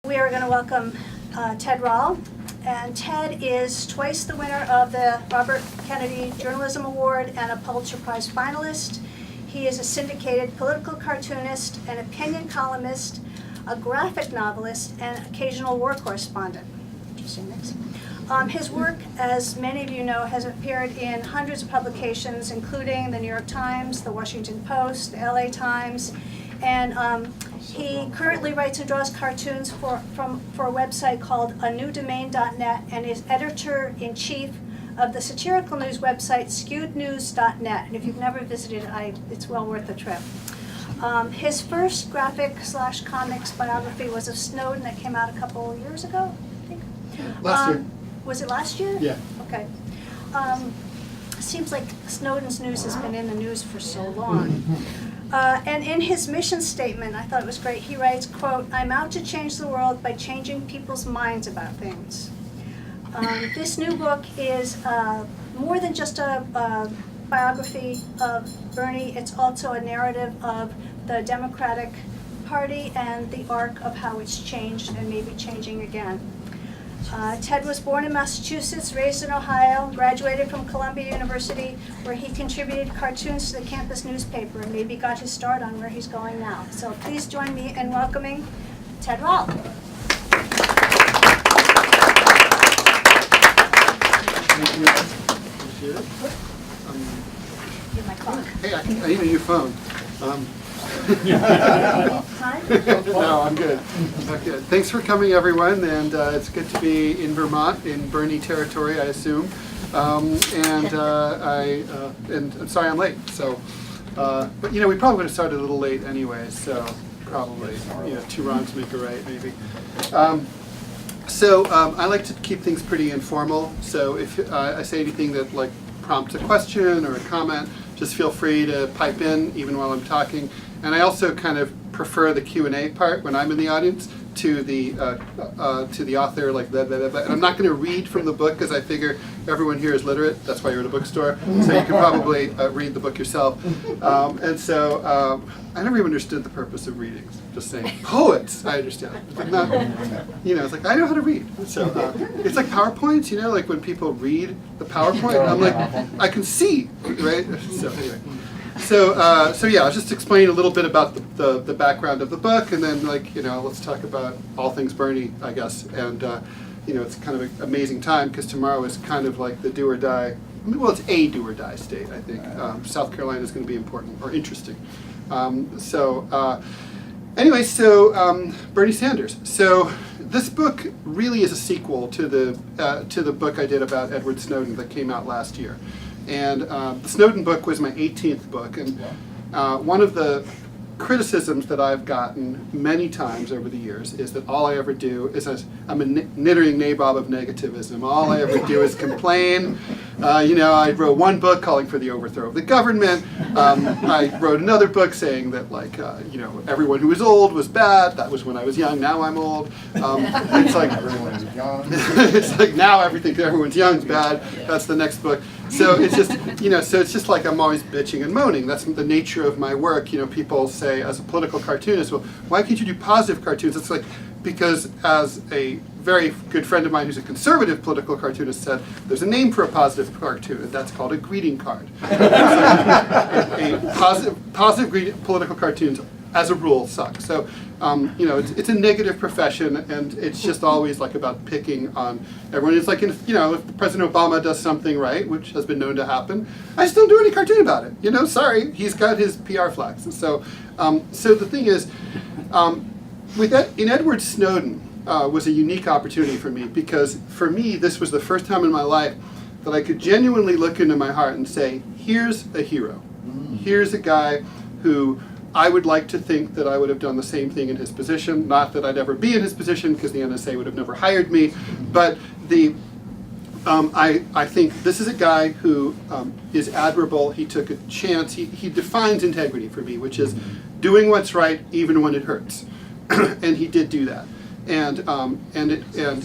We are going to welcome Ted Rall, and Ted is twice the winner of the Robert Kennedy Journalism Award and a Pulitzer Prize finalist. He is a syndicated political cartoonist, an opinion columnist, a graphic novelist, and occasional war correspondent. Interesting mix. His work, as many of you know, has appeared in hundreds of publications, including the New York Times, the Washington Post, the LA Times, and he currently writes and draws cartoons for a website called anewdomain.net, and is editor-in-chief of the satirical news website skewednews.net. And if you've never visited, it's well worth a trip. His first graphic/comics biography was of Snowden that came out a couple years ago, I think. Last year. Was it last year? Yeah. Okay. Seems like Snowden's news has been in the news for so long. And in his mission statement, I thought it was great, he writes, quote, "I'm out to change the world by changing people's minds about things." This new book is more than just a biography of Bernie. It's also a narrative of the Democratic Party and the arc of how it's changed and maybe changing again. Ted was born in Massachusetts, raised in Ohio, graduated from Columbia University, where he contributed cartoons to the campus newspaper and maybe got his start on where he's going now. So please join me in welcoming Ted Rall. Thank you. Appreciate it. Give my clock. Hey, I need a new phone. Time? No, I'm good. Okay. Thanks for coming, everyone, and it's good to be in Vermont, in Bernie territory, I assume. I'm sorry I'm late. So, but we probably would have started a little late anyway. So probably, two wrongs make a right, maybe. I like to keep things pretty informal. So if I say anything that prompts a question or a comment, just feel free to pipe in even while I'm talking. And I also kind of prefer the Q&A part when I'm in the audience to the author, and I'm not going to read from the book because I figure everyone here is literate. That's why you're at a bookstore, so you can probably read the book yourself. I never even understood the purpose of reading. Just saying, poets, I understand. But not, it's like I know how to read. So it's like PowerPoints, like when people read the PowerPoint, I'm like, I can see, right? So anyway. So yeah, I'll just explain a little bit about the background of the book, and then let's talk about all things Bernie, I guess. And it's kind of an amazing time because tomorrow is kind of like the do or die. Well, it's a do or die state, I think. South Carolina is going to be important or interesting. Bernie Sanders. So this book really is a sequel to the book I did about Edward Snowden that came out last year. And the Snowden book was my 18th book, and one of the criticisms that I've gotten many times over the years is that all I ever do is I'm a knittering nabob of negativism. All I ever do is complain. I wrote one book calling for the overthrow of the government. I wrote another book saying that everyone who was old was bad. That was when I was young. Now I'm old. It's like everyone is young. It's like now everyone's young is bad. That's the next book. So it's just so it's just like I'm always bitching and moaning. That's the nature of my work. People say as a political cartoonist, well, why can't you do positive cartoons? It's like, because as a very good friend of mine who's a conservative political cartoonist said, there's a name for a positive cartoon, and that's called a greeting card. A positive political cartoons, as a rule, suck. So, it's a negative profession, and it's just always about picking on everyone. It's like, if President Obama does something right, which has been known to happen, I just don't do any cartoon about it. Sorry, he's got his PR flags. So, the thing is, in Edward Snowden was a unique opportunity for me, because for me, this was the first time in my life that I could genuinely look into my heart and say, here's a hero. Here's a guy who I would like to think that I would have done the same thing in his position. Not that I'd ever be in his position, because the NSA would have never hired me. But I think this is a guy who is admirable. He took a chance. He defines integrity for me, which is doing what's right even when it hurts. And he did do that. And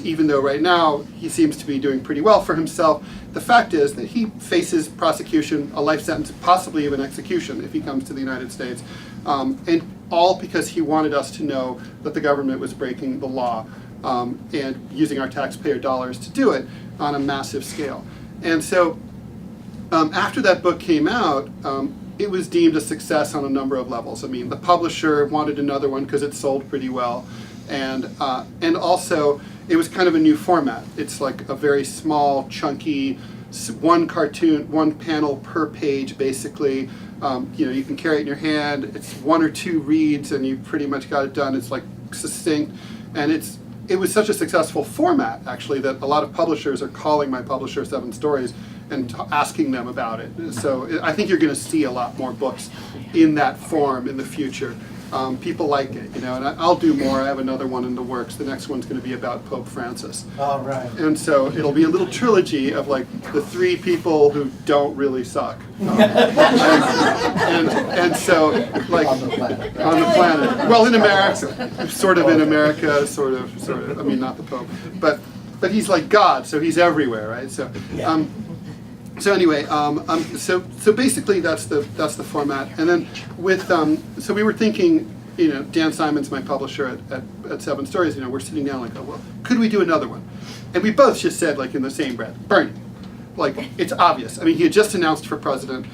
even though right now he seems to be doing pretty well for himself, the fact is that he faces prosecution, a life sentence, possibly even execution if he comes to the United States, and all because he wanted us to know that the government was breaking the law and using our taxpayer dollars to do it on a massive scale. And so after that book came out, it was deemed a success on a number of levels. I mean, the publisher wanted another one because it sold pretty well. And also, it was kind of a new format. It's like a very small, chunky, one cartoon, one panel per page, basically. You can carry it in your hand. It's one or two reads, and you pretty much got it done. It's like succinct, and it was such a successful format, actually, that a lot of publishers are calling my publisher 7 Stories and asking them about it. So I think you're going to see a lot more books in that form in the future. People like it, and I'll do more. I have another one in the works. The next one's going to be about Pope Francis. All right. And so it'll be a little trilogy of like the 3 people who don't really suck. And so like On the planet. on the planet. Well, in America, sort of in America, sort of. I mean, not the Pope, but he's like God, so he's everywhere, right? So. So anyway, so basically that's the format, and then with so we were thinking, Dan Simon's my publisher at 7 Stories. We're sitting down like, oh, well, could we do another one? And we both just said like in the same breath, Bernie, like it's obvious. I mean, he had just announced for president.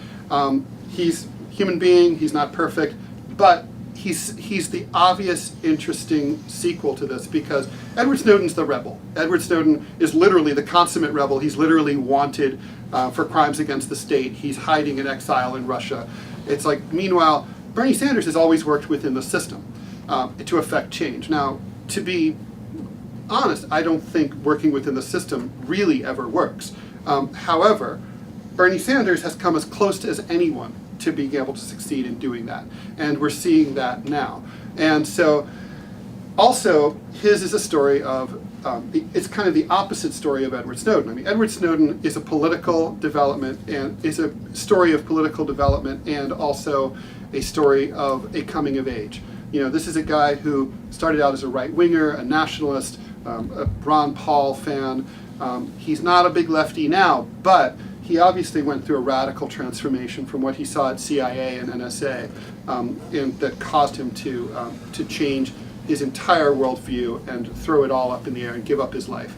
He's a human being. He's not perfect, but he's the obvious, interesting sequel to this because Edward Snowden's the rebel. Edward Snowden is literally the consummate rebel. He's literally wanted for crimes against the state. He's hiding in exile in Russia. It's like, meanwhile, Bernie Sanders has always worked within the system to affect change. Now, to be honest, I don't think working within the system really ever works. However, Bernie Sanders has come as close as anyone to being able to succeed in doing that. And we're seeing that now. And so, also, his is a story of, it's kind of the opposite story of Edward Snowden. I mean, Edward Snowden is a political development and is a story of political development and also a story of a coming of age. This is a guy who started out as a right-winger, a nationalist, a Ron Paul fan. He's not a big lefty now, but he obviously went through a radical transformation from what he saw at CIA and NSA, and that caused him to change his entire worldview and throw it all up in the air and give up his life.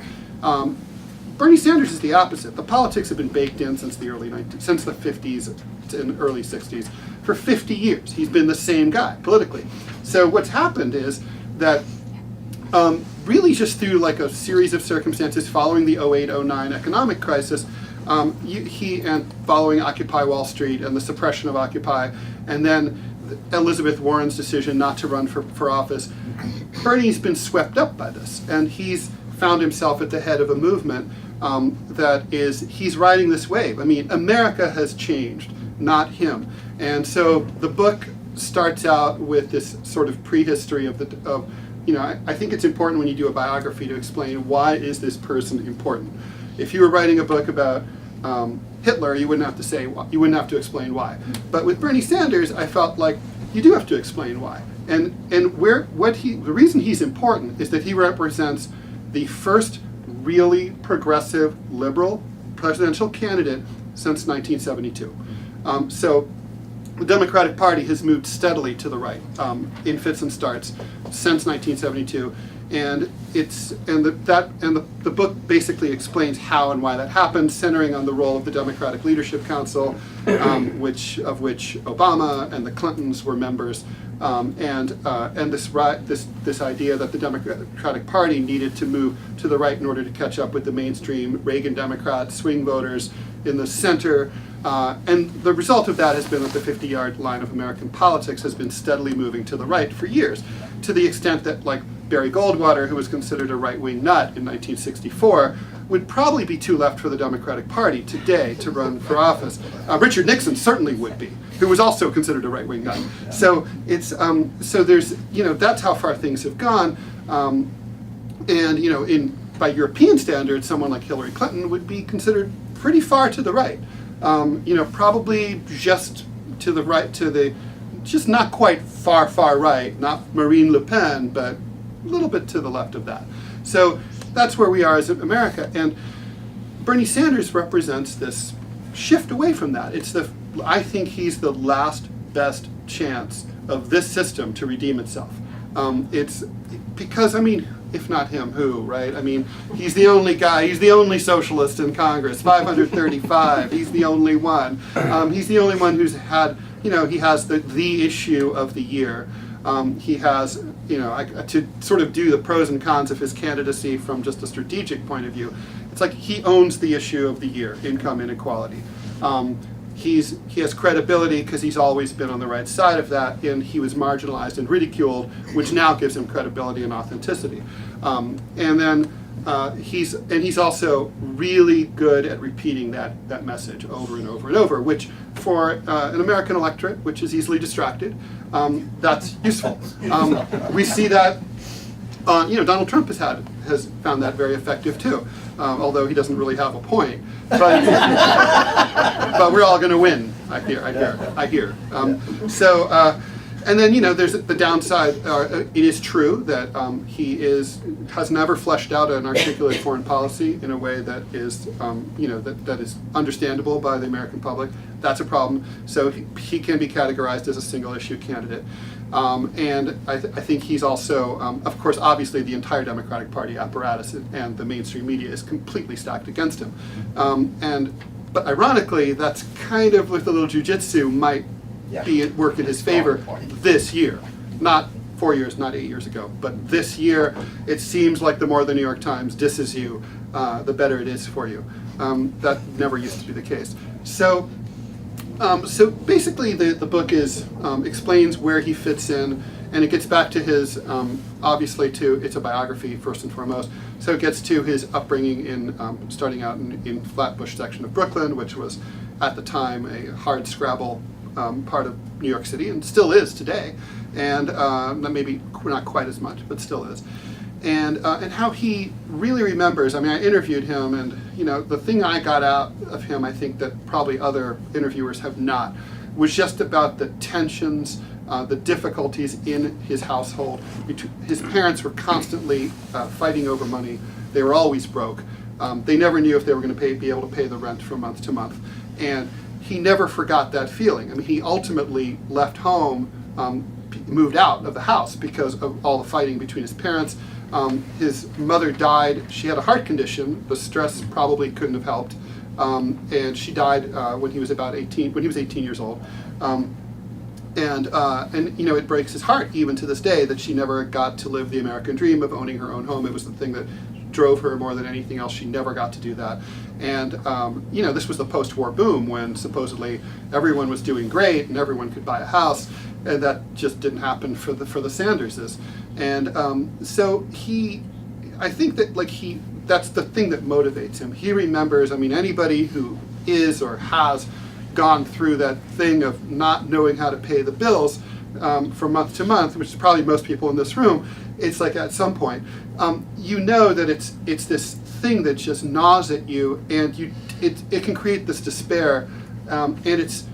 Bernie Sanders is the opposite. The politics have been baked in since the since the 50s and early 60s. For 50 years, he's been the same guy politically. So what's happened is that really just through like a series of circumstances following the 08-09 economic crisis, he and following Occupy Wall Street and the suppression of Occupy, and then Elizabeth Warren's decision not to run for office, Bernie's been swept up by this, and he's found himself at the head of a movement he's riding this wave. I mean, America has changed, not him. And so the book starts out with this sort of prehistory of I think it's important when you do a biography to explain why is this person important. If you were writing a book about Hitler, you wouldn't have to say why. You wouldn't have to explain why. But with Bernie Sanders, I felt like you do have to explain why. And the reason he's important is that he represents the first really progressive liberal presidential candidate since 1972. So the Democratic Party has moved steadily to the right in fits and starts since 1972. And the book basically explains how and why that happened, centering on the role of the Democratic Leadership Council, which Obama and the Clintons were members, and this idea that the Democratic Party needed to move to the right in order to catch up with the mainstream Reagan Democrat swing voters in the center. And the result of that has been that the 50-yard line of American politics has been steadily moving to the right for years, to the extent that like Barry Goldwater, who was considered a right-wing nut in 1964, would probably be too left for the Democratic Party today to run for office. Richard Nixon certainly would be, who was also considered a right-wing nut. So it's so there's that's how far things have gone, and by European standards, someone like Hillary Clinton would be considered pretty far to the right. Probably just to the right, just not quite far right, not Marine Le Pen, but little bit to the left of that. So that's where we are as America. And Bernie Sanders represents this shift away from that. I think he's the last best chance of this system to redeem itself. It's because, I mean, if not him, who, right? I mean, he's the only guy, he's the only socialist in Congress, 535, he's the only one. He's the only one who's had, he has the issue of the year. He has, to sort of do the pros and cons of his candidacy from just a strategic point of view, it's like he owns the issue of the year, income inequality. He has credibility because he's always been on the right side of that, and he was marginalized and ridiculed, which now gives him credibility and authenticity. And then he's also really good at repeating that message over and over and over, which for an American electorate, which is easily distracted, that's useful. We see that. Donald Trump has found that very effective too, although he doesn't really have a point. But but we're all going to win. I hear. And then there's the downside. It is true that he has never fleshed out an articulate foreign policy in a way that is that is understandable by the American public. That's a problem. So he can be categorized as a single issue candidate. And I think he's also, of course, obviously the entire Democratic Party apparatus and the mainstream media is completely stacked against him. But ironically, that's kind of with a little jujitsu might be at work in his favor this year. Not 4 years, not 8 years ago, but this year it seems like the more the New York Times disses you, the better it is for you. That never used to be the case. So basically the book explains where he fits in, and it gets back to his, obviously it's a biography first and foremost, so it gets to his upbringing in, starting out in Flatbush section of Brooklyn, which was at the time a hard scrabble part of New York City, and still is today, and maybe not quite as much, but still is. And how he really remembers. I mean, I interviewed him, and the thing I got out of him, I think that probably other interviewers have not, was just about the tensions, the difficulties in his household. His parents were constantly fighting over money. They were always broke. They never knew if they were going to be able to pay the rent from month to month, and he never forgot that feeling. I mean, he ultimately left home, moved out of the house because of all the fighting between his parents. His mother died. She had a heart condition. The stress probably couldn't have helped, and she died when he was about 18. When he was 18 years old, and it breaks his heart even to this day that she never got to live the American dream of owning her own home. It was the thing that drove her more than anything else. She never got to do that. And this was the post-war boom when supposedly everyone was doing great and everyone could buy a house, and that just didn't happen for the Sanderses. And so I think that that's the thing that motivates him. He remembers, anybody who is or has gone through that thing of not knowing how to pay the bills from month to month, which is probably most people in this room, it's like at some point, that it's this thing that just gnaws at you, and it can create this despair. And it's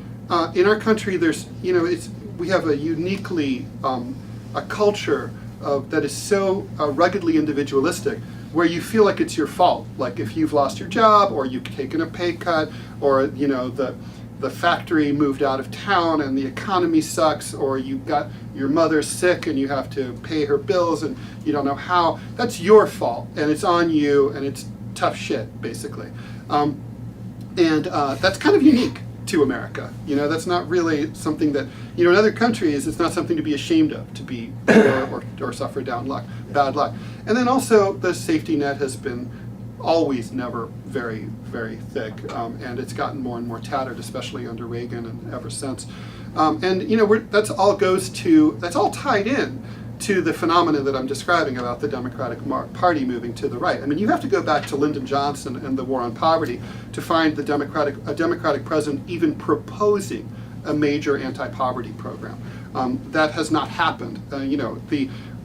in our country, we have a uniquely a culture that is so ruggedly individualistic, where you feel like it's your fault. Like if you've lost your job, or you've taken a pay cut, or the factory moved out of town and the economy sucks, or you got your mother sick and you have to pay her bills and you don't know how, that's your fault, and it's on you, and it's tough shit, basically. That's kind of unique to America. That's not really something that, in other countries, it's not something to be ashamed of, to be poor or suffer bad luck. And then also the safety net has been always never very, very thick, and it's gotten more and more tattered, especially under Reagan and ever since. That's all tied in to the phenomenon that I'm describing about the Democratic Party moving to the right. You have to go back to Lyndon Johnson and the war on poverty to find a Democratic president even proposing a major anti-poverty program. That has not happened.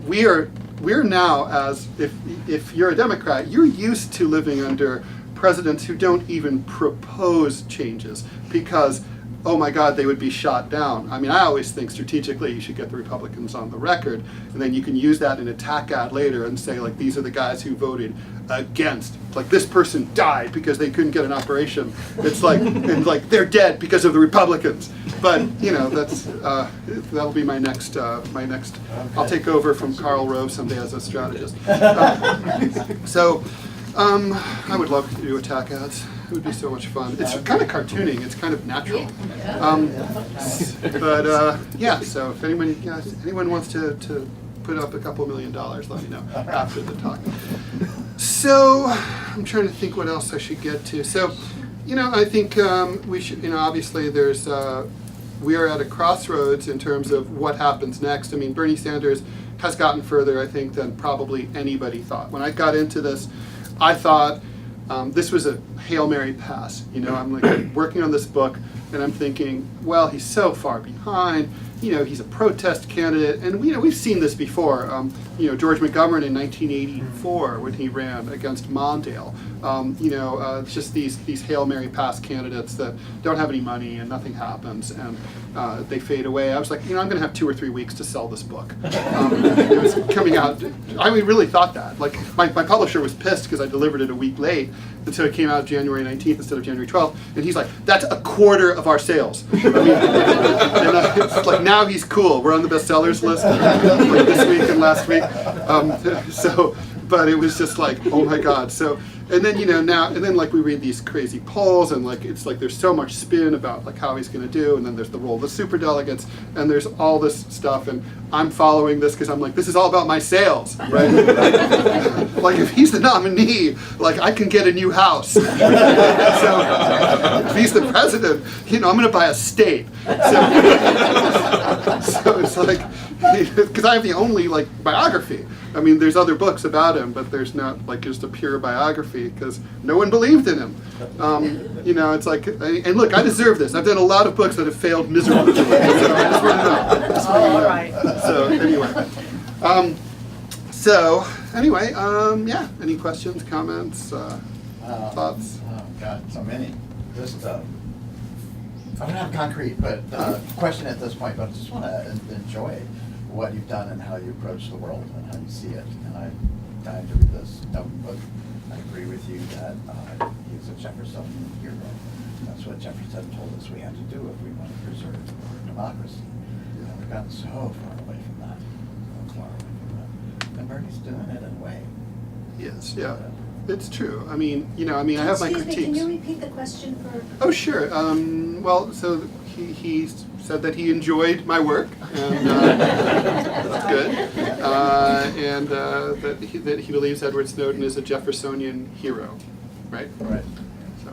We're now, as if you're a Democrat, you're used to living under presidents who don't even propose changes because oh my God, they would be shot down. I mean, I always think strategically you should get the Republicans on the record, and then you can use that in an attack ad later and say, like, these are the guys who voted against. Like, this person died because they couldn't get an operation. It's like, and like, they're dead because of the Republicans. But, you know, that'll be my next. Okay. I'll take over from Karl Rove someday as a strategist. I would love to do attack ads. It would be so much fun. It's kind of cartooning. It's kind of natural. Yeah. So if anyone wants to put up a couple $1 million, let me know after the talk. So I'm trying to think what else I should get to. So, I think we should. Obviously there's. We are at a crossroads in terms of what happens next. I mean, Bernie Sanders has gotten further, I think, than probably anybody thought. When I got into this, I thought this was a Hail Mary pass. I'm like working on this book, and I'm thinking, well, he's so far behind. He's a protest candidate, and we've seen this before. George McGovern in 1984 when he ran against Mondale. Just these Hail Mary pass candidates that don't have any money and nothing happens, and they fade away. I was like, I'm going to have 2 or 3 weeks to sell this book. It was coming out. I really thought that. Like my publisher was pissed because I delivered it a week late, and so it came out January 19th instead of January 12th. And he's like, that's a quarter of our sales. It's like now he's cool. We're on the bestsellers list like this week and last week. But it was just like, oh my God. So, and then, now, and then like we read these crazy polls, and like, it's like there's so much spin about like how he's going to do, and then there's the role of the superdelegates, and there's all this stuff, and I'm following this because I'm like, this is all about my sales, right? Like if he's the nominee, like I can get a new house. So if he's the president, I'm going to buy a state. So it's like, because I have the only like biography. I mean, there's other books about him, but there's not like just a pure biography because no one believed in him. It's like, and look, I deserve this. I've done a lot of books that have failed miserably. So I just want to know. All right. So anyway, yeah. Any questions, comments, thoughts? Oh God, so many. Just I don't have concrete, but question at this point. But I just want to enjoy what you've done and how you approach the world and how you see it. And I'm dying to read this book. I agree with you that he's a Jeffersonian hero. That's what Jefferson told us we had to do if we want to preserve democracy. And we've gotten so far away from that. So far away from that. And Bernie's doing it in a way. Yes, yeah. It's true. I mean, I have my critiques. Excuse me, can you repeat the question for? Oh, sure. Well, so he said that he enjoyed my work, and that's good. And that he believes Edward Snowden is a Jeffersonian hero, right? Right. So,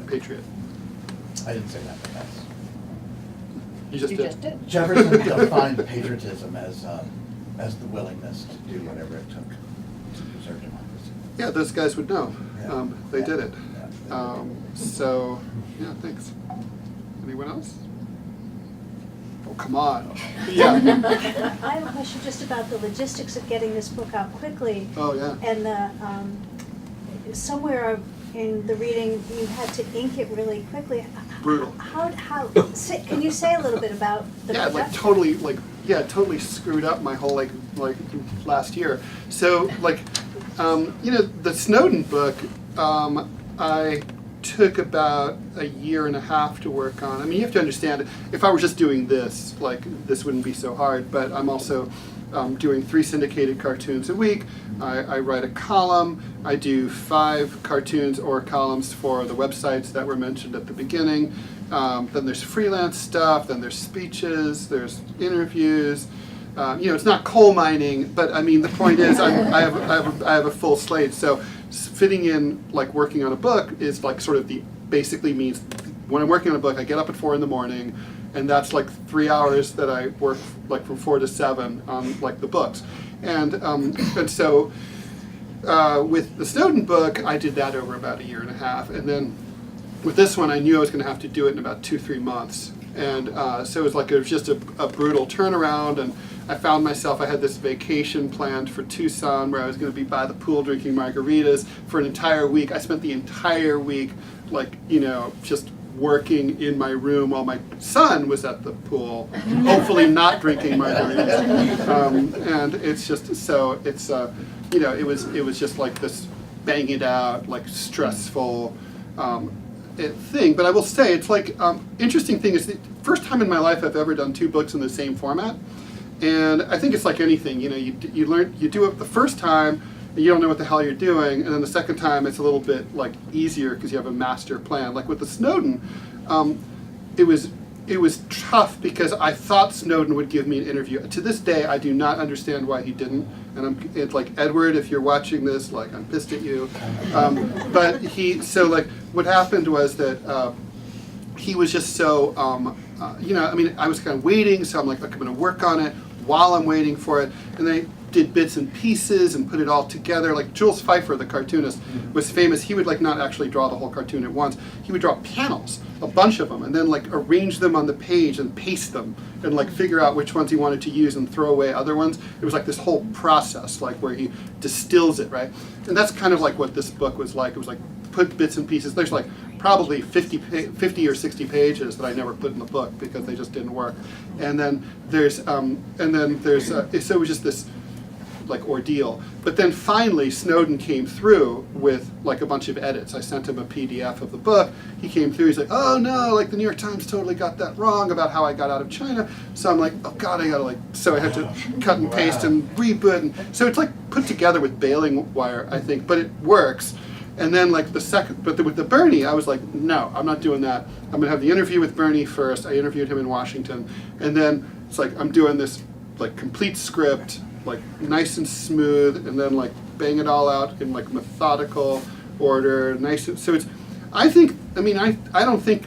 Patriot. I didn't say that, but that's. You just did. Jefferson defined patriotism as the willingness to do whatever it took to preserve democracy. Yeah, those guys would know. Yeah. They did it. Yeah. So, yeah, thanks. Anyone else? Oh, come on. Yeah. I have a question just about the logistics of getting this book out quickly. Oh, yeah. And somewhere in the reading, you had to ink it really quickly. Brutal. Can you say a little bit about the production? Totally screwed up my whole like last year. So the Snowden book, I took about a year and a half to work on. I mean, you have to understand, if I were just doing this, this wouldn't be so hard, but I'm also doing 3 syndicated cartoons a week. I write a column. I do 5 cartoons or columns for the websites that were mentioned at the beginning. Then there's freelance stuff, then there's speeches, there's interviews. It's not coal mining, but I mean, the point is I have a full slate. So fitting in working on a book is sort of basically means when I'm working on a book, I get up at 4 a.m, and that's 3 hours that I work from 4 to 7 on the books. And so with the Snowden book, I did that over about a year and a half. And then with this one, I knew I was going to have to do it in about 2-3 months. And so it was just a brutal turnaround. And I found myself, I had this vacation planned for Tucson where I was going to be by the pool drinking margaritas for an entire week. I spent the entire week just working in my room while my son was at the pool, hopefully not drinking margaritas. And it's just, so it's, it was just like this bang it out, like stressful thing. But I will say, it's like, interesting thing is the first time in my life I've ever done 2 books in the same format. And I think it's like anything, you do it the first time, and you don't know what the hell you're doing, and then the second time it's a little bit like easier because you have a master plan. Like with the Snowden, it was tough because I thought Snowden would give me an interview. To this day, I do not understand why he didn't. And it's like, Edward, if you're watching this, like, I'm pissed at you. But what happened was that he was just so, I was kind of waiting, so I'm like, okay, I'm going to work on it while I'm waiting for it. And they did bits and pieces and put it all together. Like Jules Feiffer, the cartoonist, was famous. He would like not actually draw the whole cartoon at once. He would draw panels, a bunch of them, and then like arrange them on the page and paste them and like figure out which ones he wanted to use and throw away other ones. It was like this whole process, like where he distills it, right? And that's kind of like what this book was like. It was like put bits and pieces. There's like probably 50 or 60 pages that I never put in the book because they just didn't work. And then there's so it was just this like ordeal. But then finally Snowden came through with like a bunch of edits. I sent him a PDF of the book. He came through, he's like, oh no, like the New York Times totally got that wrong about how I got out of China. So I'm like, oh God, I gotta so I had to cut and paste and reboot. And so it's like put together with baling wire, I think, but it works. And then like with the Bernie, I was like, no, I'm not doing that. I'm gonna have the interview with Bernie first. I interviewed him in Washington. And then it's like, I'm doing this like complete script, like nice and smooth, and then like bang it all out in like methodical order, nice. So it's, I don't think,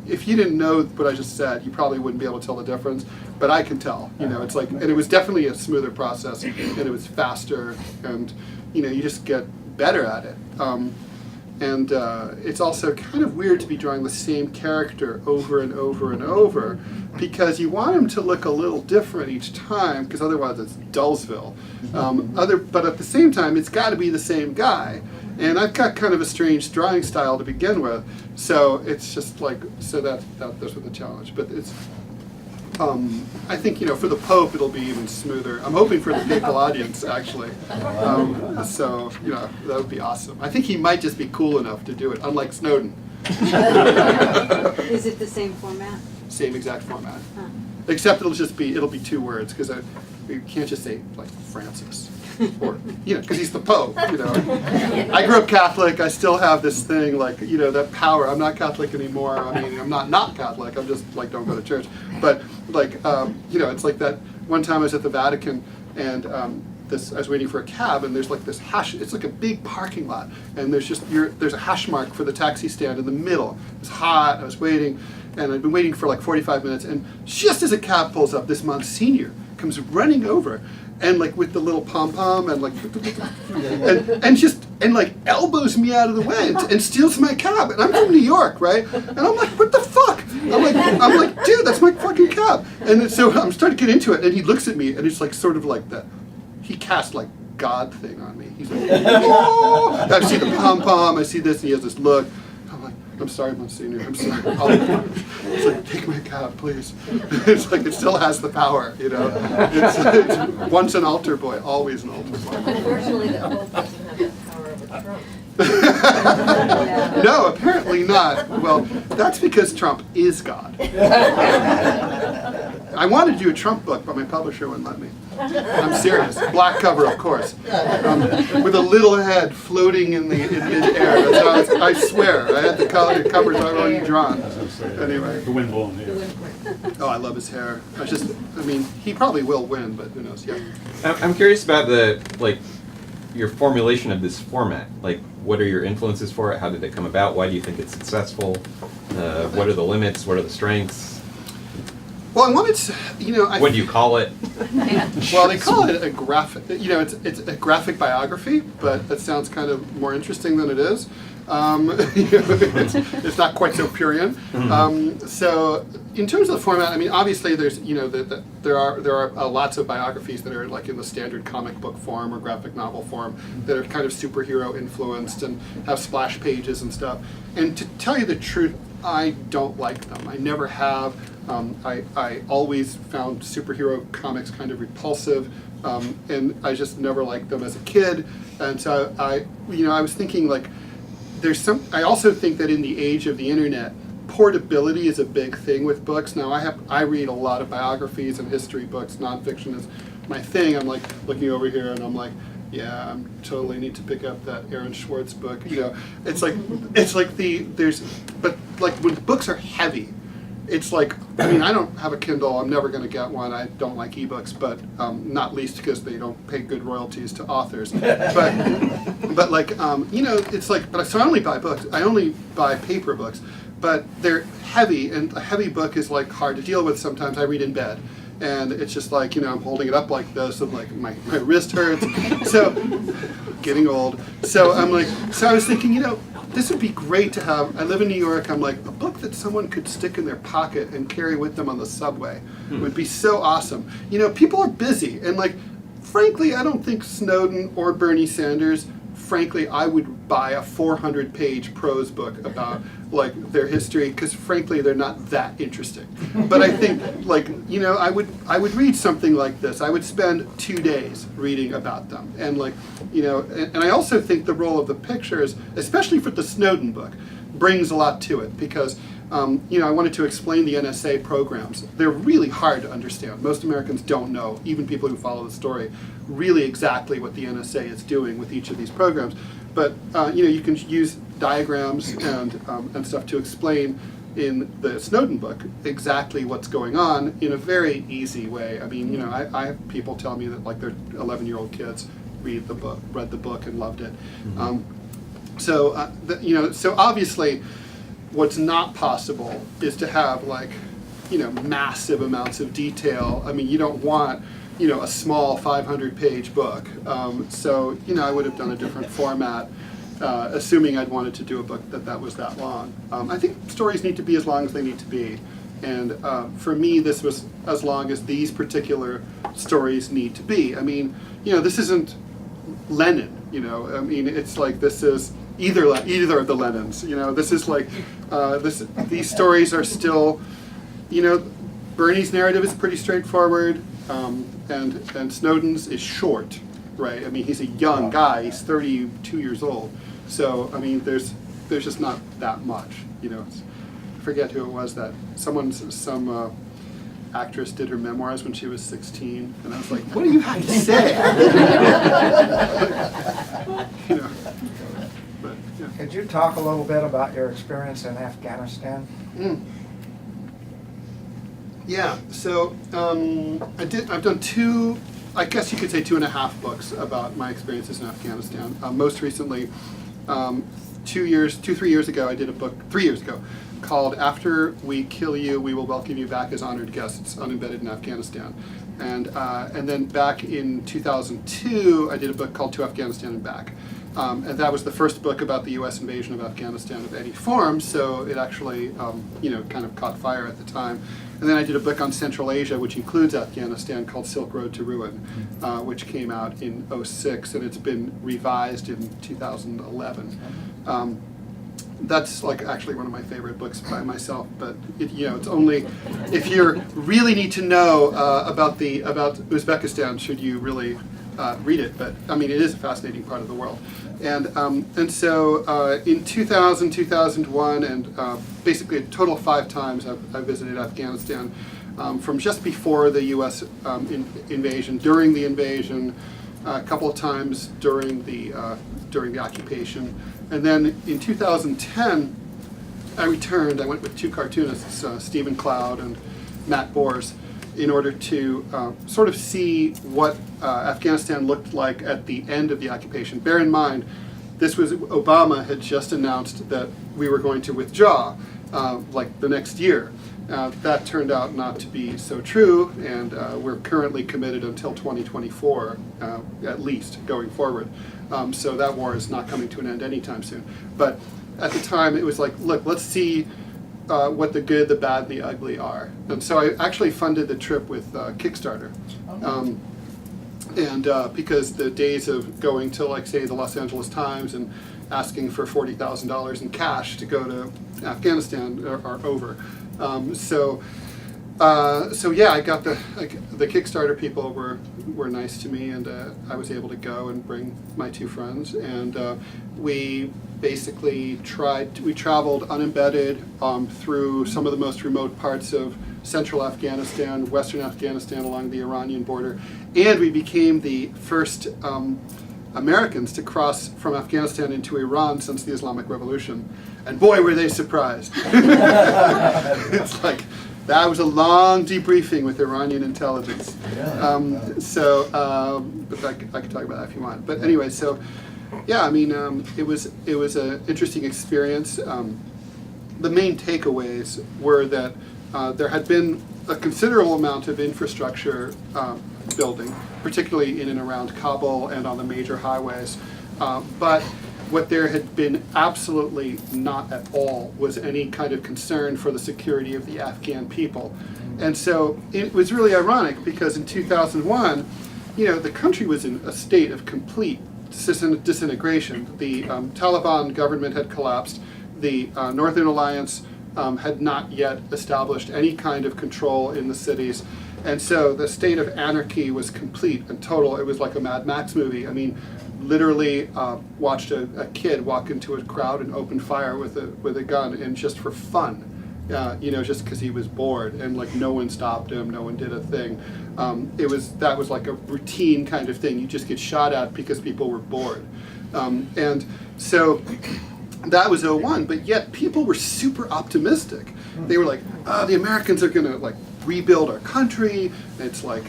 if you didn't know what I just said, you probably wouldn't be able to tell the difference, but I can tell, it's like, and it was definitely a smoother process, and it was faster, and, you just get better at it. And it's also kind of weird to be drawing the same character over and over and over, because you want him to look a little different each time, because otherwise it's Dullsville. But at the same time, it's got to be the same guy. And I've got kind of a strange drawing style to begin with, so it's just like, so that's the challenge. But it's, I think, for the Pope, it'll be even smoother. I'm hoping for the papal audience, actually. So, that would be awesome. I think he might just be cool enough to do it, unlike Snowden. Is it the same format? Same exact format. Huh. Except it'll be 2 words, because you can't just say, like, Francis. Or, because he's the Pope, I grew up Catholic, I still have this thing, like, that power. I'm not Catholic anymore. I mean, I'm not Catholic, I'm just, like, don't go to church. But, like, it's like that one time I was at the Vatican, and I was waiting for a cab, and there's, like, this it's like a big parking lot, and there's a hash mark for the taxi stand in the middle. It's hot, I was waiting, and I'd been waiting for, like, 45 minutes, and just as a cab pulls up, this Monsignor comes running over, and like with the little pom-pom and like and like elbows me out of the way and steals my cab. And I'm from New York, right? And I'm like, what the fuck? I'm like, dude, that's my fucking cab. And so I'm starting to get into it, and he looks at me, and it's like sort of like that. He cast like God thing on me. He's like, oh! I see the pom-pom, I see this, and he has this look. I'm sorry, Monsignor, I'm sorry. It's like, take my cab, please. It's like, it still has the power, It's once an altar boy, always an altar boy. Unfortunately, the Pope doesn't have that power over Trump. No, apparently not. Well, that's because Trump is God. I wanted to do a Trump book, but my publisher wouldn't let me. I'm serious. Black cover, of course, with a little head floating in mid-air. That's how I swear. I had the covers already drawn. Anyway. The wind blowing here. Oh, I love his hair. He probably will win, but who knows? Yeah. I'm curious about your formulation of this format. Like, what are your influences for it? How did it come about? Why do you think it's successful? What are the limits? What are the strengths? Well, I wanted to, what do you call it? Well, they call it a graphic. It's a graphic biography, but that sounds kind of more interesting than it is. It's not quite so Purian. So, in terms of the format, obviously there's, there are lots of biographies that are like in the standard comic book form or graphic novel form that are kind of superhero influenced and have splash pages and stuff. And to tell you the truth, I don't like them. I never have. I always found superhero comics kind of repulsive, and I just never liked them as a kid. And so I was thinking, like, I also think that in the age of the internet, portability is a big thing with books. Now I read a lot of biographies and history books. Nonfiction is my thing. I'm like looking over here and I'm like, yeah, I totally need to pick up that Aaron Schwartz book. It's like but like when books are heavy, it's like, I mean, I don't have a Kindle. I'm never going to get one. I don't like ebooks, but not least because they don't pay good royalties to authors. But like, it's like, but so I only buy books. I only buy paper books, but they're heavy, and a heavy book is like hard to deal with sometimes. I read in bed. And it's just like, I'm holding it up like this, and like my wrist hurts. So, getting old. So I'm like, so I was thinking, this would be great to have. I live in New York. I'm like, a book that someone could stick in their pocket and carry with them on the subway would be so awesome. People are busy, and like, frankly, I don't think Snowden or Bernie Sanders. Frankly, I would buy a 400-page prose book about like their history, because frankly, they're not that interesting. But I think, like, I would read something like this. I would spend 2 days reading about them, and like, and I also think the role of the pictures, especially for the Snowden book, brings a lot to it, because I wanted to explain the NSA programs. They're really hard to understand. Most Americans don't know, even people who follow the story, really exactly what the NSA is doing with each of these programs. But you can use diagrams and stuff to explain in the Snowden book exactly what's going on in a very easy way. I mean, I have people tell me that like their 11-year-old kids read the book and loved it. So obviously, what's not possible is to have like, massive amounts of detail. I mean, you don't want, a small 500-page book. So, I would have done a different format, assuming I'd wanted to do a book that was that long. I think stories need to be as long as they need to be. And for me, this was as long as these particular stories need to be. I mean, this isn't Lenin, I mean, it's like this is either of the Lenins. This is like, these stories are still, Bernie's narrative is pretty straightforward, and Snowden's is short, right? I mean, he's a young guy, he's 32 years old. So, I mean, there's just not that much, I forget who it was that some actress did her memoirs when she was 16, and I was like, what do you have to say? But, yeah. Could you talk a little bit about your experience in Afghanistan? Yeah, so I've done I guess you could say 2.5 books about my experiences in Afghanistan. Most recently, 3 years ago, I did a book, 3 years ago, called After We Kill You, We Will Welcome You Back as Honored Guests, Unembedded in Afghanistan. And then back in 2002, I did a book called To Afghanistan and Back. And that was the first book about the U.S. invasion of Afghanistan of any form, so it actually, kind of caught fire at the time. And then I did a book on Central Asia, which includes Afghanistan, called Silk Road to Ruin, which came out in 2006, and it's been revised in 2011. That's like actually one of my favorite books by myself, but it's only if you really need to know about Uzbekistan should you really read it. But I mean, it is a fascinating part of the world. And so in 2000, 2001, and basically a total of 5 times I visited Afghanistan, from just before the U.S. Invasion, during the invasion, a couple of times during the occupation, and then in 2010 I returned. I went with 2 cartoonists, Stephen Cloud and Matt Bors, in order to sort of see what Afghanistan looked like at the end of the occupation. Bear in mind, Obama had just announced that we were going to withdraw like the next year. That turned out not to be so true, and we're currently committed until 2024, at least, going forward. So that war is not coming to an end anytime soon. But at the time, it was like, look, let's see what the good, the bad, and the ugly are. And so I actually funded the trip with Kickstarter. And because the days of going to, like, say, the Los Angeles Times and asking for $40,000 in cash to go to Afghanistan are over. So yeah, I got the Kickstarter people were nice to me, and I was able to go and bring my two friends, and we basically traveled unembedded through some of the most remote parts of central Afghanistan, western Afghanistan along the Iranian border, and we became the first Americans to cross from Afghanistan into Iran since the Islamic Revolution. And boy, were they surprised. It's like, that was a long debriefing with Iranian intelligence. But I could talk about that if you want. But anyway, so yeah, I mean, it was an interesting experience. The main takeaways were that there had been a considerable amount of infrastructure building, particularly in and around Kabul and on the major highways. But what there had been absolutely not at all was any kind of concern for the security of the Afghan people. And so it was really ironic because in 2001, the country was in a state of complete disintegration. The Taliban government had collapsed. The Northern Alliance had not yet established any kind of control in the cities. And so the state of anarchy was complete and total. It was like a Mad Max movie. I mean, literally watched a kid walk into a crowd and open fire with a gun, and just for fun, just because he was bored, and like no one stopped him, no one did a thing. That was like a routine kind of thing. You just get shot at because people were bored, and so that was 01. But yet people were super optimistic. They were like, the Americans are gonna like rebuild our country. It's like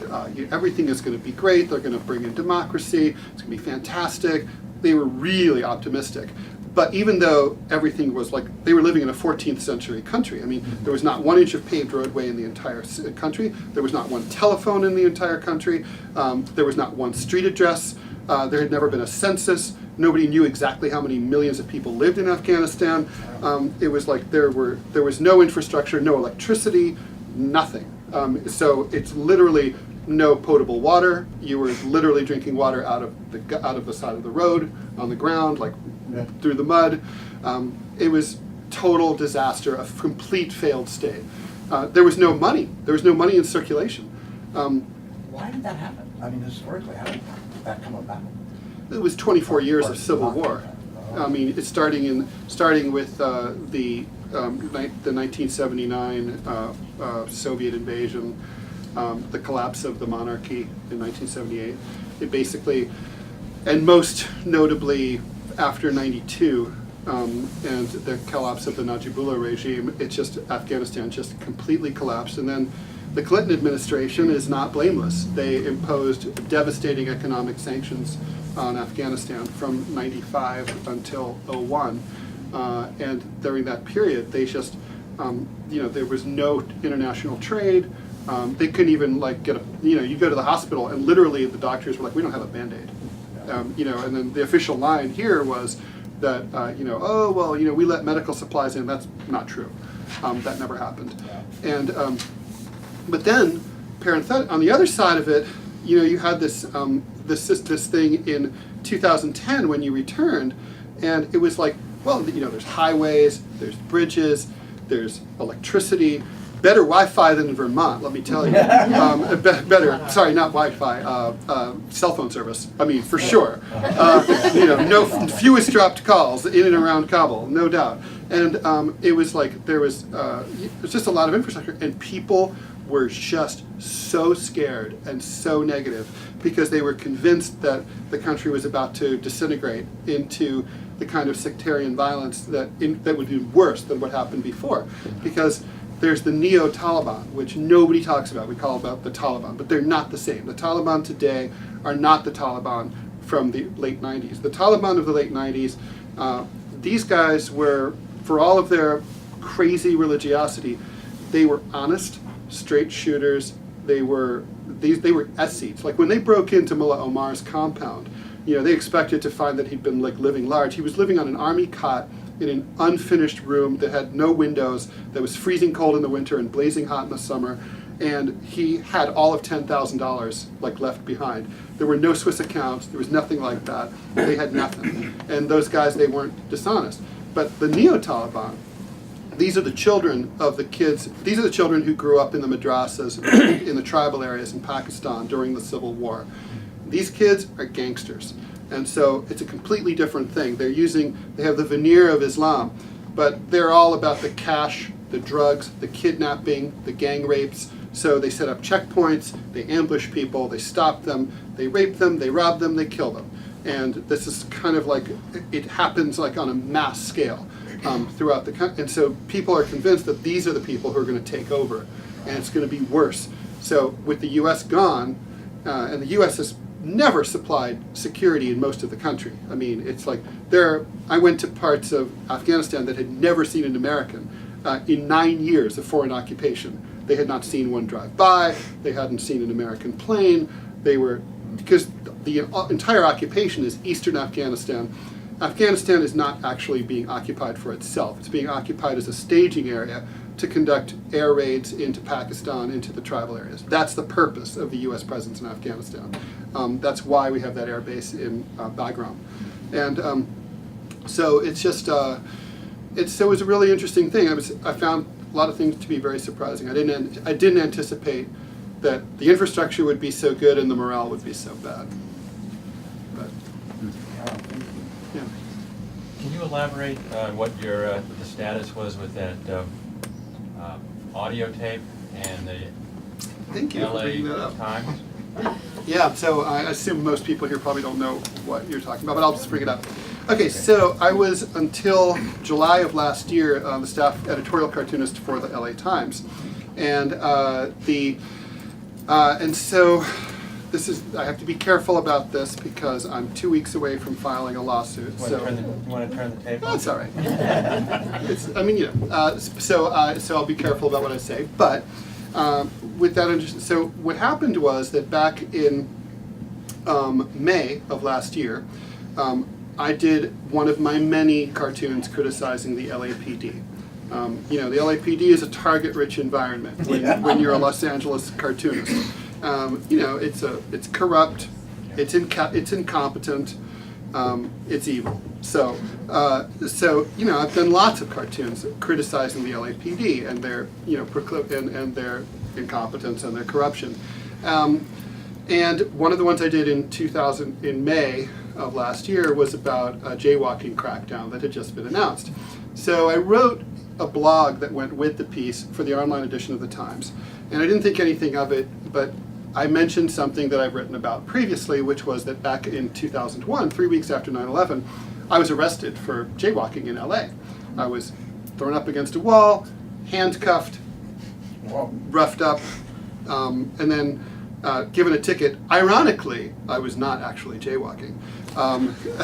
everything is going to be great. They're going to bring in democracy. It's going to be fantastic. They were really optimistic. But even though everything was like, they were living in a 14th century country. I mean, there was not 1 inch of paved roadway in the entire country. There was not one telephone in the entire country. There was not one street address. There had never been a census. Nobody knew exactly how many millions of people lived in Afghanistan. It was like there was no infrastructure, no electricity, nothing. So it's literally no potable water. You were literally drinking water out of the side of the road, on the ground, like through the mud. It was total disaster, a complete failed state. There was no money. There was no money in circulation. Why did that happen? I mean, historically, how did that come about? It was 24 years of civil war. I mean, it's starting with the 1979 Soviet invasion, the collapse of the monarchy in 1978. It basically, and most notably after 92 and the collapse of the Najibullah regime, Afghanistan just completely collapsed. And then the Clinton administration is not blameless. They imposed devastating economic sanctions on Afghanistan from 95 until 01. And during that period, they just, there was no international trade. They couldn't even you go to the hospital and literally the doctors were like, we don't have a Band-Aid. And then the official line here was that, we let medical supplies in. That's not true. That never happened. And, but then, on the other side of it, you had this thing in 2010 when you returned, and it was like, well, there's highways, there's bridges, there's electricity, better Wi-Fi than in Vermont, let me tell you. Better, sorry, not Wi-Fi, cell phone service. I mean, for sure. Fewest dropped calls in and around Kabul, no doubt. And it was like there was just a lot of infrastructure, and people were just so scared and so negative because they were convinced that the country was about to disintegrate into the kind of sectarian violence that would be worse than what happened before. Because there's the neo-Taliban, which nobody talks about. We call about the Taliban, but they're not the same. The Taliban today are not the Taliban from the late 90s. The Taliban of the late 90s, these guys were, for all of their crazy religiosity, they were honest, straight shooters. They were ascets. Like when they broke into Mullah Omar's compound, they expected to find that he'd been living large. He was living on an army cot in an unfinished room that had no windows, that was freezing cold in the winter and blazing hot in the summer. and he had all of $10,000 like left behind. There were no Swiss accounts. There was nothing like that. They had nothing. And those guys, they weren't dishonest. But the neo-Taliban, these are the children of the kids. These are the children who grew up in the madrasas in the tribal areas in Pakistan during the Civil War. These kids are gangsters. And so it's a completely different thing. They have the veneer of Islam, but they're all about the cash, the drugs, the kidnapping, the gang rapes. So they set up checkpoints, they ambush people, they stop them, they rape them, they rob them, they kill them. And this is kind of like, it happens like on a mass scale throughout the country. And so people are convinced that these are the people who are going to take over, and it's going to be worse. So with the US gone, and the US has never supplied security in most of the country. I mean, it's like I went to parts of Afghanistan that had never seen an American in 9 years of foreign occupation. They had not seen one drive by, they hadn't seen an American plane, because the entire occupation is eastern Afghanistan. Afghanistan is not actually being occupied for itself. It's being occupied as a staging area to conduct air raids into Pakistan, into the tribal areas. That's the purpose of the US presence in Afghanistan. That's why we have that air base in Bagram. And so it's just, so it was a really interesting thing. I found a lot of things to be very surprising. I didn't anticipate that the infrastructure would be so good and the morale would be so bad. But, yeah. Can you elaborate on what the status was with that audio tape and the Thank you for bringing that LA up. Times? Yeah, so I assume most people here probably don't know what you're talking about, but I'll just bring it up. Okay, so I was, until July of last year, the staff editorial cartoonist for the LA Times. And and so I have to be careful about this because I'm 2 weeks away from filing a lawsuit. You want to turn the tape on? That's all right. So I'll be careful about what I say. But with that, so what happened was that back in May of last year, I did one of my many cartoons criticizing the LAPD. The LAPD is a target-rich environment when you're a Los Angeles cartoonist. It's corrupt, it's incompetent, it's evil. So I've done lots of cartoons criticizing the LAPD and their and their incompetence and their corruption. And one of the ones I did in May of last year was about a jaywalking crackdown that had just been announced. So I wrote a blog that went with the piece for the online edition of the Times. And I didn't think anything of it, but I mentioned something that I've written about previously, which was that back in 2001, 3 weeks after 9/11, I was arrested for jaywalking in LA. I was thrown up against a wall, handcuffed, roughed up, and then given a ticket. Ironically, I was not actually jaywalking.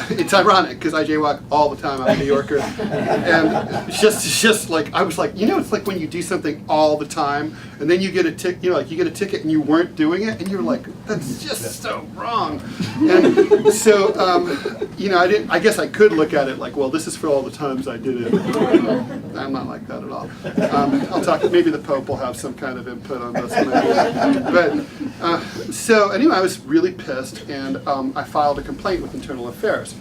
It's ironic because I jaywalk all the time. I'm a New Yorker, and it's just like I was like, it's like when you do something all the time and then you get a ticket. You get a ticket and you weren't doing it, and you're like, that's just so wrong. And so, I guess I could look at it like, well, this is for all the times I did it. I'm not like that at all. I'll talk. Maybe the Pope will have some kind of input on this. But so anyway, I was really pissed, and I filed a complaint with Internal Affairs.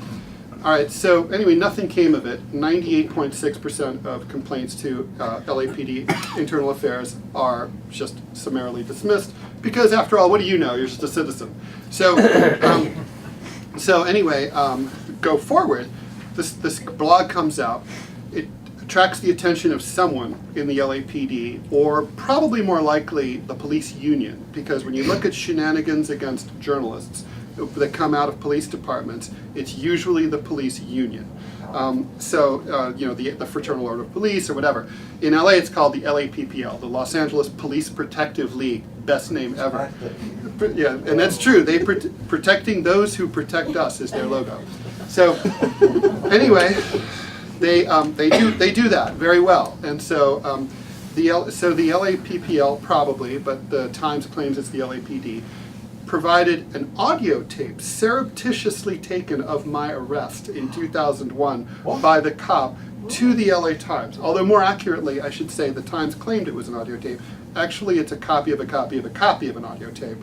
All right, so anyway, nothing came of it. 98.6% of complaints to LAPD Internal Affairs are just summarily dismissed because, after all, what do you know? You're just a citizen. So, anyway, go forward. This blog comes out. It attracts the attention of someone in the LAPD, or probably more likely the police union, because when you look at shenanigans against journalists that come out of police departments, it's usually the police union. The Fraternal Order of Police or whatever. In LA, it's called the LAPPL, the Los Angeles Police Protective League. Best name ever. Yeah, and that's true. They protecting those who protect us is their logo. So anyway, they do that very well, and so the LAPPL probably, but the Times claims it's the LAPD, provided an audio tape surreptitiously taken of my arrest in 2001 by the cop to the LA Times. Although more accurately, I should say the Times claimed it was an audio tape. Actually, it's a copy of a copy of a copy of an audio tape.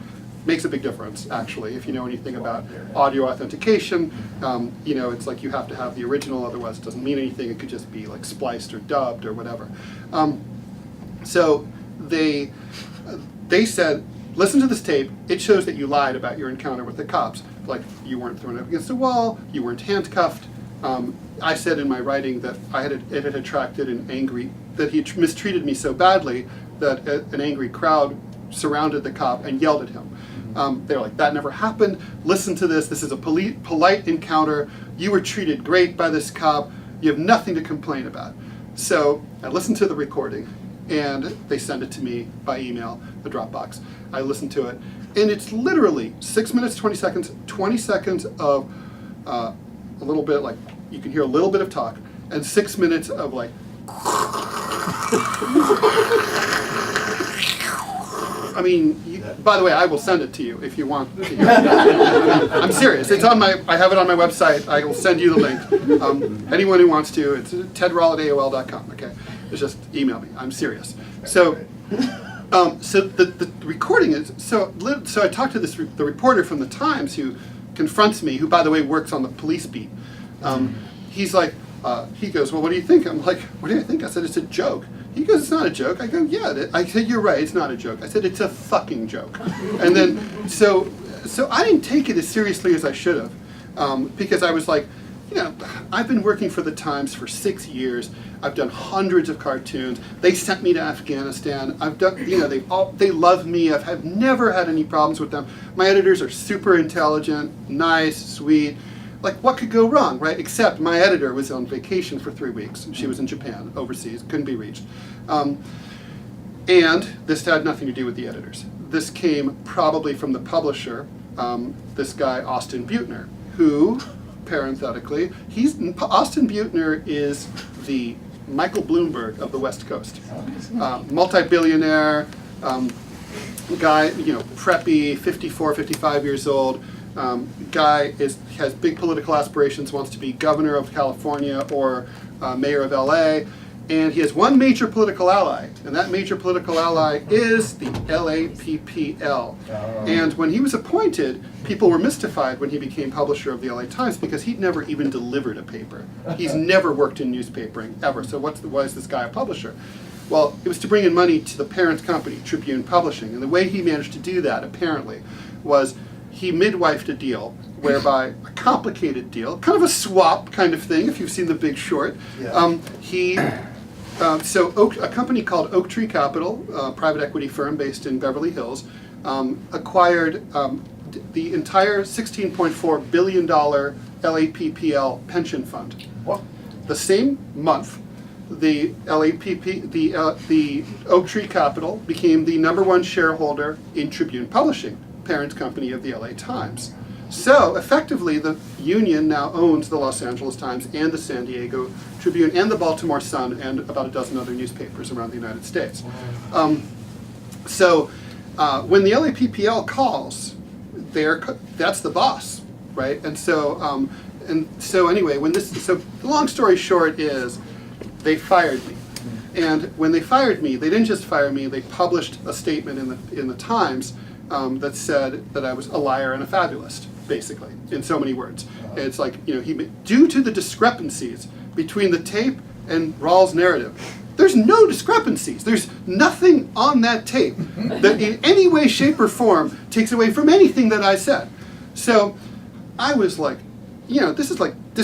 Makes a big difference, actually, if you know anything about audio authentication. You know, it's like you have to have the original, otherwise it doesn't mean anything. It could just be like spliced or dubbed or whatever. So they said, listen to this tape. It shows that you lied about your encounter with the cops. Like, you weren't thrown up against a wall, you weren't handcuffed. I said in my writing that it had attracted that he mistreated me so badly that an angry crowd surrounded the cop and yelled at him. They were like, that never happened. Listen to this. This is a polite encounter. You were treated great by this cop. You have nothing to complain about. So I listened to the recording, and they sent it to me by email, the Dropbox. I listened to it, and it's literally 6 minutes, 20 seconds of a little bit, like, you can hear a little bit of talk, and 6 minutes of like, I mean, by the way, I will send it to you if you want to hear it. I'm serious. It's on I have it on my website. I will send you the link. Anyone who wants to, it's tedrall@aol.com, okay? It's just email me. I'm serious. So, so the recording is, so I talked to the reporter from the Times who confronts me, who, by the way, works on the police beat. He's like, he goes, well, what do you think? I'm like, what do you think? I said, it's a joke. He goes, it's not a joke. I go, yeah. I said, you're right, it's not a joke. I said, it's a fucking joke. And then, so I didn't take it as seriously as I should have, because I was like, you know, I've been working for the Times for 6 years. I've done hundreds of cartoons. They sent me to Afghanistan. I've done, you know, they love me. I've never had any problems with them. My editors are super intelligent, nice, sweet. Like, what could go wrong, right? Except my editor was on vacation for 3 weeks. She was in Japan, overseas, couldn't be reached. And this had nothing to do with the editors. This came probably from the publisher, this guy, Austin Butner, who, parenthetically, Austin Butner is the Michael Bloomberg of the West Coast. Multi-billionaire, guy, you know, preppy, 54, 55 years old. Guy has big political aspirations, wants to be governor of California or mayor of LA, and he has one major political ally, and that major political ally is the LAPPL. And when he was appointed, people were mystified when he became publisher of the LA Times because he'd never even delivered a paper. He's never worked in newspapering, ever. So why is this guy a publisher? Well, it was to bring in money to the parent company, Tribune Publishing, and the way he managed to do that, apparently, was he midwifed a deal whereby, a complicated deal, kind of a swap kind of thing, if you've seen The Big Short. Yeah. A company called Oak Tree Capital, a private equity firm based in Beverly Hills, acquired the entire $16.4 billion LAPPL pension fund. What? The same month, the Oak Tree Capital became the #1 shareholder in Tribune Publishing, parent company of the LA Times. So effectively, the union now owns the Los Angeles Times and the San Diego Tribune and the Baltimore Sun and about a dozen other newspapers around the United States. When the LAPPL calls, that's the boss, right? And so anyway, the long story short is, they fired me. And when they fired me, they didn't just fire me, they published a statement in the Times that said that I was a liar and a fabulist, basically, in so many words. It's like, you know, due to the discrepancies between the tape and Rall's narrative, there's no discrepancies. There's nothing on that tape that in any way, shape, or form takes away from anything that I said. So I was like, you know, this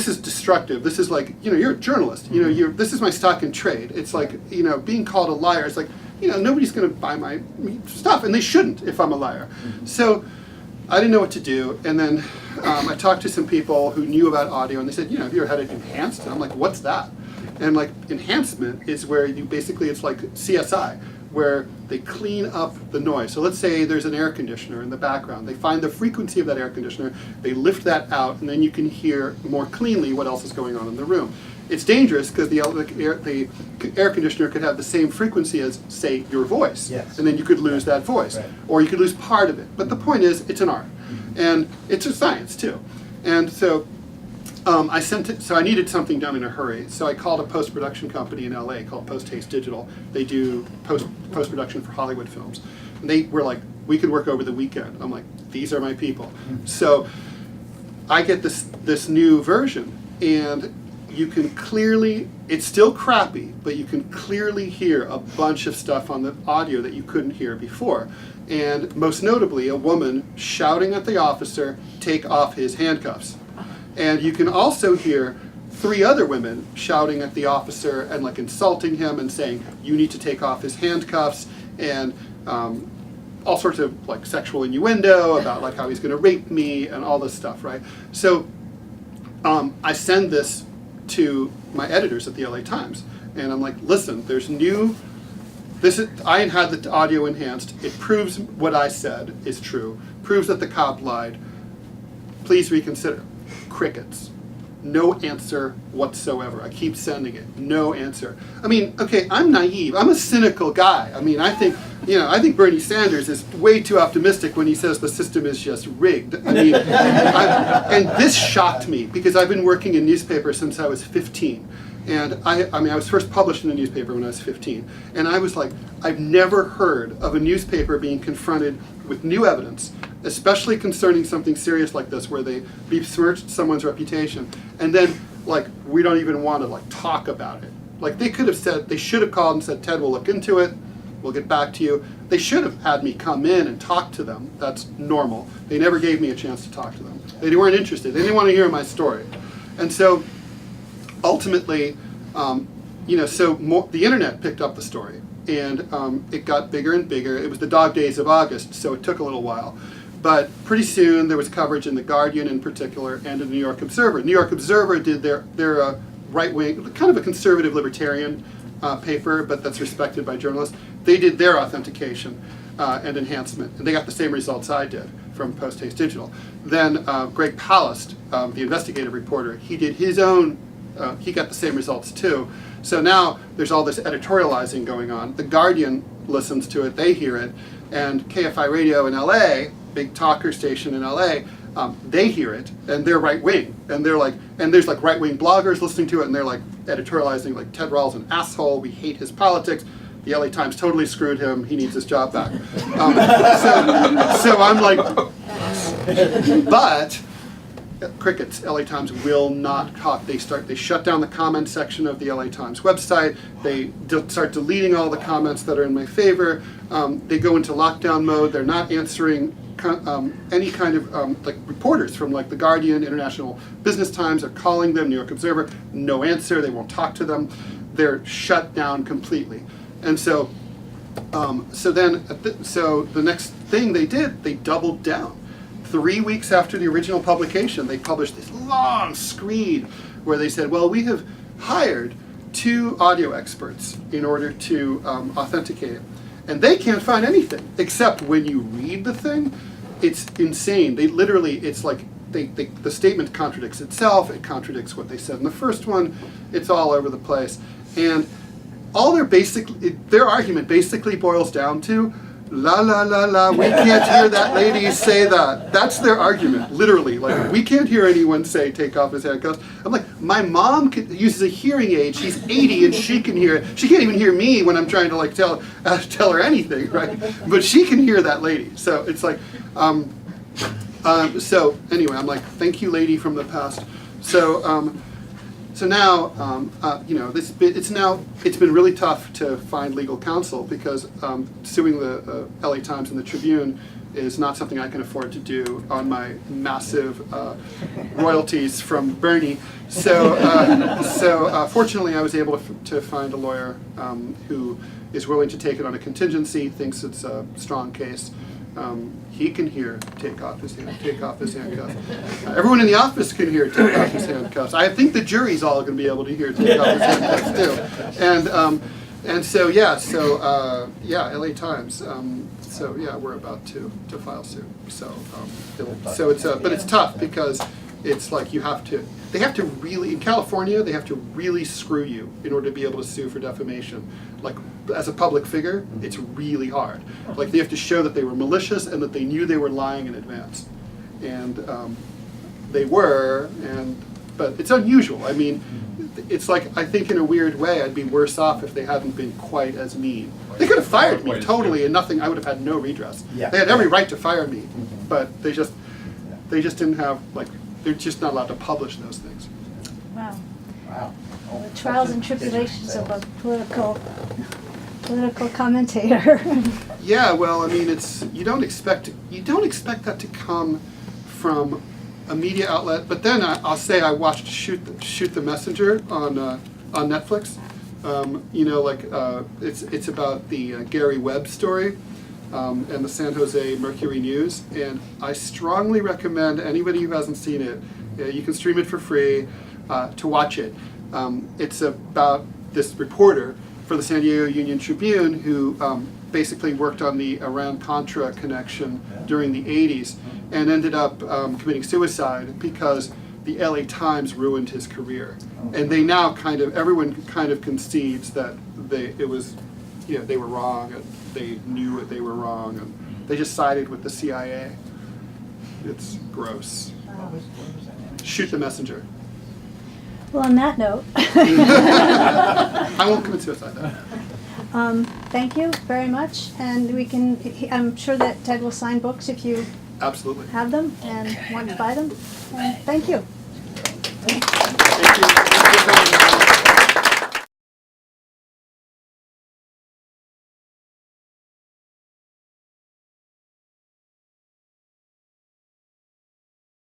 is destructive. This is like, you know, you're a journalist. You know, this is my stock in trade. It's like, you know, being called a liar. It's like, you know, nobody's going to buy my stuff, and they shouldn't if I'm a liar. So I didn't know what to do, and then I talked to some people who knew about audio, and they said, you know, have you ever had it enhanced? And I'm like, what's that? And like, enhancement is where you basically, it's like CSI, where they clean up the noise. So let's say there's an air conditioner in the background. They find the frequency of that air conditioner, they lift that out, and then you can hear more cleanly what else is going on in the room. It's dangerous because the air conditioner could have the same frequency as, say, your voice. Yes. And then you could lose that voice. Right. Or you could lose part of it. But the point is, it's an art. And it's a science, too. And so I sent it, so I needed something done in a hurry. So I called a post-production company in LA called Post Haste Digital. They do post-production for Hollywood films. And they were like, we could work over the weekend. I'm like, these are my people. So I get this new version, and you can clearly, it's still crappy, but you can clearly hear a bunch of stuff on the audio that you couldn't hear before. And most notably, a woman shouting at the officer, take off his handcuffs. And you can also hear 3 other women shouting at the officer and like insulting him and saying, you need to take off his handcuffs, and all sorts of like sexual innuendo about like how he's gonna rape me and all this stuff, right? So I send this to my editors at the LA Times, and I'm like, listen, there's new, I had the audio enhanced, it proves what I said is true, proves that the cop lied, please reconsider. Crickets. No answer whatsoever. I keep sending it. No answer. I mean, okay, I'm naive. I'm a cynical guy. I mean, I think Bernie Sanders is way too optimistic when he says the system is just rigged. I mean, and this shocked me because I've been working in newspapers since I was 15. And I was first published in a newspaper when I was 15. And I was like, I've never heard of a newspaper being confronted with new evidence, especially concerning something serious like this, where they besmirched someone's reputation, and then like we don't even want to like talk about it. Like they could have said, they should have called and said, Ted, we'll look into it, we'll get back to you. They should have had me come in and talk to them. That's normal. They never gave me a chance to talk to them. They weren't interested. They didn't want to hear my story. And so ultimately, the internet picked up the story, and it got bigger and bigger. It was the dog days of August, so it took a little while. But pretty soon there was coverage in The Guardian in particular and in the New York Observer. New York Observer did their right-wing, kind of a conservative libertarian paper, but that's respected by journalists. They did their authentication and enhancement, and they got the same results I did from Post Haste Digital. Then Greg Palast, the investigative reporter, he did his own, he got the same results too. So now there's all this editorializing going on. The Guardian listens to it, they hear it, and KFI Radio in LA, big talker station in LA, they hear it, and they're right-wing, and they're like, and there's like right-wing bloggers listening to it, and they're like editorializing, like, Ted Rall's an asshole, we hate his politics, the LA Times totally screwed him, he needs his job back. So I'm like, but crickets, LA Times will not talk. They shut down the comment section of the LA Times website. They start deleting all the comments that are in my favor. They go into lockdown mode. They're not answering any kind of like reporters from like The Guardian, International Business Times are calling them, New York Observer, no answer. They won't talk to them. They're shut down completely. And so, so the next thing they did, they doubled down. 3 weeks after the original publication, they published this long screed where they said, well, we have hired 2 audio experts in order to authenticate it. And they can't find anything, except when you read the thing, it's insane. They literally, it's like, the statement contradicts itself, it contradicts what they said in the first one, it's all over the place. And all their argument basically boils down to, la la la la, we can't hear that lady say that. That's their argument, literally. Like, we can't hear anyone say take off his handcuffs. I'm like, my mom uses a hearing aid, she's 80 and she can hear it. She can't even hear me when I'm trying to like tell her anything, right? But she can hear that lady. So it's like, so anyway, I'm like, thank you lady from the past. So now, it's been really tough to find legal counsel because suing the LA Times and the Tribune is not something I can afford to do on my massive royalties from Bernie. So fortunately, I was able to find a lawyer who is willing to take it on a contingency, thinks it's a strong case. He can hear take off his handcuffs. Everyone in the office can hear take off his handcuffs. I think the jury's all going to be able to hear take off his handcuffs too. And so LA Times. So yeah, we're about to file suit. But it's tough because it's like they have to really, in California, they have to really screw you in order to be able to sue for defamation. Like, as a public figure, it's really hard. Like, they have to show that they were malicious and that they knew they were lying in advance. And they were, and but it's unusual. I mean, it's like, I think in a weird way, I'd be worse off if they hadn't been quite as mean. They could have fired me Quite as totally good. and nothing, I would have had no redress. Yeah. They had every right to fire me, Mhm. but they just didn't have, like, they're just not allowed to publish those things. Wow. Wow. Oh, The trials and digital tribulations of a sales. political commentator. Yeah, well, I mean, it's, you don't expect that to come from a media outlet. But then I'll say I watched Shoot the Messenger on Netflix. You know, like it's about the Gary Webb story and the San Jose Mercury News, and I strongly recommend anybody who hasn't seen it. You can stream it for free to watch it. It's about this reporter for the San Diego Union Tribune who basically worked on the Iran-Contra connection during the 80s and ended up committing suicide because the LA Times ruined his career. And they now everyone kind of concedes that they were wrong, and they knew they were wrong, and they just sided with the CIA. It's gross. What was that name? Shoot the Messenger. Well, on that note, I won't commit suicide though. thank you very much, and I'm sure that Ted will sign books if you Absolutely. have them and want to buy them. And thank you.